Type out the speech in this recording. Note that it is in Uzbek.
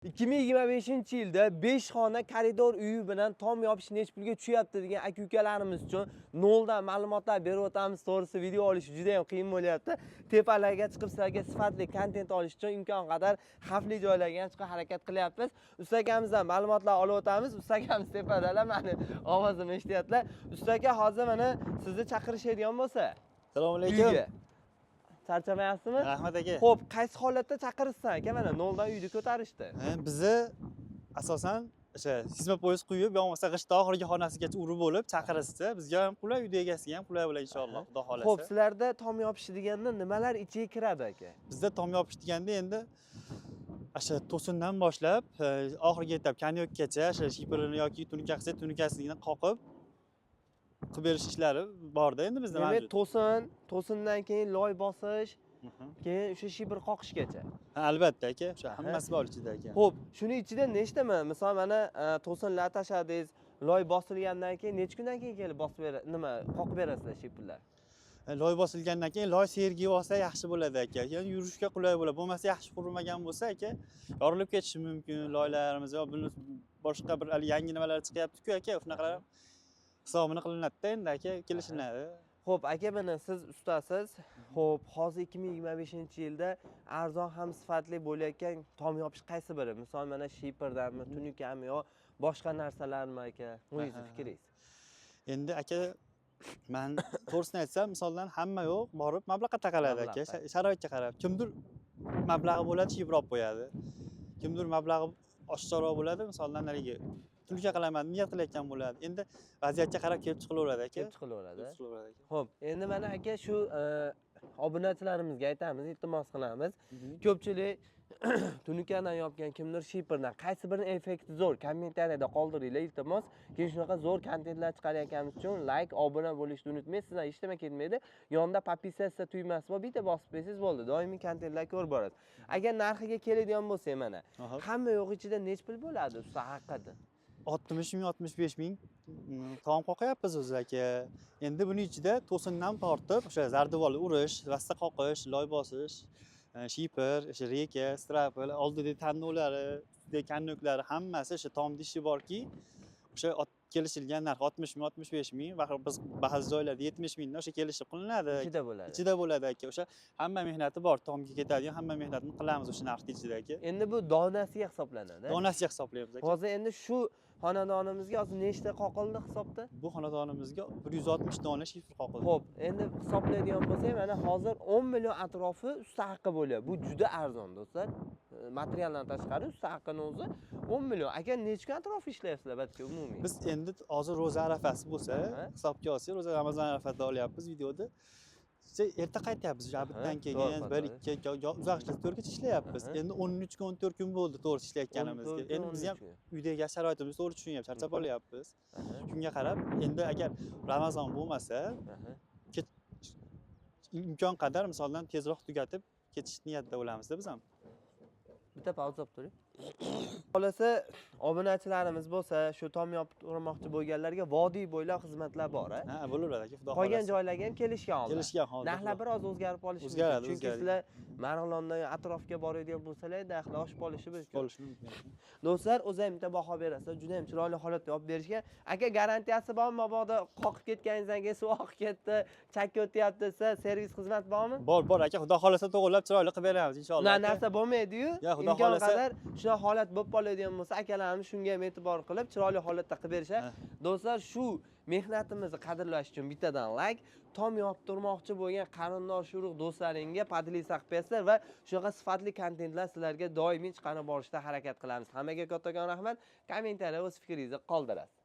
2025-yilda 5 xona koridor uyi bilan tom yopish nech pulga tushyapti degan aka-ukalarimiz uchun noldan ma'lumotlar berib o'tamiz. To'g'risi video olish juda ham qiyin bo'lyapti. Tepalarga chiqib sizlarga sifatli kontent olish uchun imkon qadar xavfli joylarga chiqib harakat qilyapmiz. Usta akamizdan ma'lumotlar olib o'tamiz. Usta akamiz tepadalar, meni ovozimni eshityaptilar. Usta aka, hozir mana sizni chaqirishadigan bo'lsa. Assalomu alaykum. Charchamayapsizmi? Rahmat aka. Xo'p, qaysi holatda chaqirishsan aka? Mana noldan uyni ko'tarishdi. Bizni asosan o'sha sizma poyez quyib, bo'lmasa g'ishtni oxirgi xonasigacha urib bo'lib chaqirishdi. Bizga ham qulay, uyda egasiga ham qulay bo'ladi inshaalloh, xudo xolasa. Xo'p, sizlarda tom yopish deganda nimalar ichiga kiradi aka? Bizda tom yopish deganda endi o'sha to'sindan boshlab oxirgi etap kanyokgacha o'sha shipirini yoki tunikasi tunikasini qoqib qilib berish ishlari borda endi bizda mavjud. Demak, to'sindan keyin loy bosish, keyin o'sha shipir qoqishgacha. Ha, albatta aka, o'sha hammasi bor ichida aka. Xo'p, shuni ichida nechtami? Misol mana to'sinlar tashladingiz, loy bosilgandan keyin necha kundan keyin kelib bosib qoqib berasizlar shipirlar? Loy bosilgandan keyin loy sergi olsa yaxshi bo'ladi aka. Ya'ni yurishga qulay bo'ladi. Bo'lmasa yaxshi qurilmagan bo'lsa aka, yorilib ketishi mumkin loylarimiz yo boshqa bir yangi nimalar chiqyapti-ku aka, shunaqalar hisobini qilinadi-da endi aka, kelishinadi. Xo'p, aka, mana siz ustasiz. Xo'p, hozir 2025-yilda arzon ham sifatli bo'layotgan tom yopish qaysi biri? Misol mana shipirdanmi, tunikami yo boshqa narsalarmi aka? O'zingiz fikringiz. Endi aka, men to'g'risini aytsam, misoldan hamma yo'q, borib mablag'ga taqaladi aka, sharoitga qarab. Kimdir mablag'i bo'ladi, shipir olib qo'yadi. Kimdir mablag'i oshkoroq bo'ladi, misoldan nariga tunuka qilaman, niyat qilayotgan bo'ladi. Endi vaziyatga qarab kelib chiqilaveradi aka. Kelib chiqilaveradi. Xo'p, endi mana aka shu obunachilarimizga aytamiz, iltimos qilamiz. Ko'pchilik tunukadan yopgan, kimdir shipirdan, qaysi birining effekti zo'r? Kommentariyada qoldiringlar iltimos. Keyin shunaqa zo'r kontentlar chiqarayotganimiz uchun like, obuna bo'lishni unutmaysiz. Sizlar ishlama ketmaydi. Yonda podpisatsiya tugmasi bor, bitta bosib qo'ysangiz bo'ldi. Doimiy kontentlar ko'rib borasiz. Agar narxiga keladigan bo'lsa mana, hamma yo'q ichida nech pul bo'ladi usta haqiqatan? 60 ming, 65 ming tom qoqyapmiz o'zi aka. Endi buning ichida to'sindan tortib, o'sha zardivol urish, rasta qoqish, loy bosish, shipir, o'sha reka, strapl, oldida tannolari, ustida kannoklari hammasi o'sha tom dishi borki, o'sha kelishilgan narx 60 ming, 65 ming, biz ba'zi joylarda 70 mingdan o'sha kelishib qilinadi. Ichida bo'ladi aka. O'sha hamma mehnati bor, tomga ketadigan hamma mehnatni qilamiz o'sha narxning ichida aka. Endi bu donasiga hisoblanadi. Donasiga hisoblaymiz aka. Hozir endi shu xonadonimizga hozir nechta qoqildi hisobda? Bu xonadonimizga 160 dona shifr qoqildi. Xo'p, endi hisoblaydigan bo'lsak, mana hozir 10 million atrofi usta haqqi bo'lyapti. Bu juda arzon do'stlar. Materialdan tashqari usta haqqini o'zi 10 million. Aka, necha kun atrofi ishlayapsizlar balki umumiy? Biz endi hozir ro'za arafasi bo'lsa, hisobga olsak, ro'za Ramazon arafasida olyapmiz videoda. Erta qaytyapmiz, abitdan keyin 1-2 uzoq ishlash 4gacha ishlayapmiz. Endi 13 kun, 14 kun bo'ldi to'g'ri ishlayotganimizga. Endi biz ham uydagi sharoitimizni to'g'ri tushunyapmiz, charchab olyapmiz. Shunga qarab, endi agar Ramazon bo'lmasa, imkon qadar misoldan tezroq tugatib ketish niyatida bo'lamiz-da biz ham. Bitta pauza olib turing. Xolasa obunachilarimiz bo'lsa, shu tom yopib urmoqchi bo'lganlarga vodiy bo'ylab xizmatlar bor, ha, bo'laveradi aka, xudo xolasa. Qolgan joylarga ham kelishgan hozir. Kelishgan hozir. Narxlar biroz o'zgarib qolishi mumkin. Chunki sizlar Marg'ilondan atrofga boradigan bo'lsalar, narxlar oshib qolishi mumkin. Do'stlar, o'zi ham bitta baho berasiz. Juda ham chiroyli holatda olib berishgan. Aka, garantiyasi bormi? Mabodo qoqib ketganingizdan keyin suv oqib ketdi, chakka o'tyapti desa, servis xizmat bormi? Bor aka, xudo xolasa to'g'rilab chiroyli qilib beramiz inshaalloh. Unaqa narsa bo'lmaydi-yu. Imkon qadar shunaqa holat bo'lib qoladigan bo'lsa, akalarimiz shunga ham e'tibor qilib, chiroyli holatda qilib berishadi. Do'stlar, shu mehnatimizni qadrlash uchun bittadan like, tom yopib turmoqchi bo'lgan qarindosh urug' do'stlaringga podlisa qilib bersizlar va shunaqa sifatli kontentlar sizlarga doimiy chiqarib borishga harakat qilamiz. Hammaga kattakon rahmat. Kommentariyada o'z fikringizni qoldirasiz.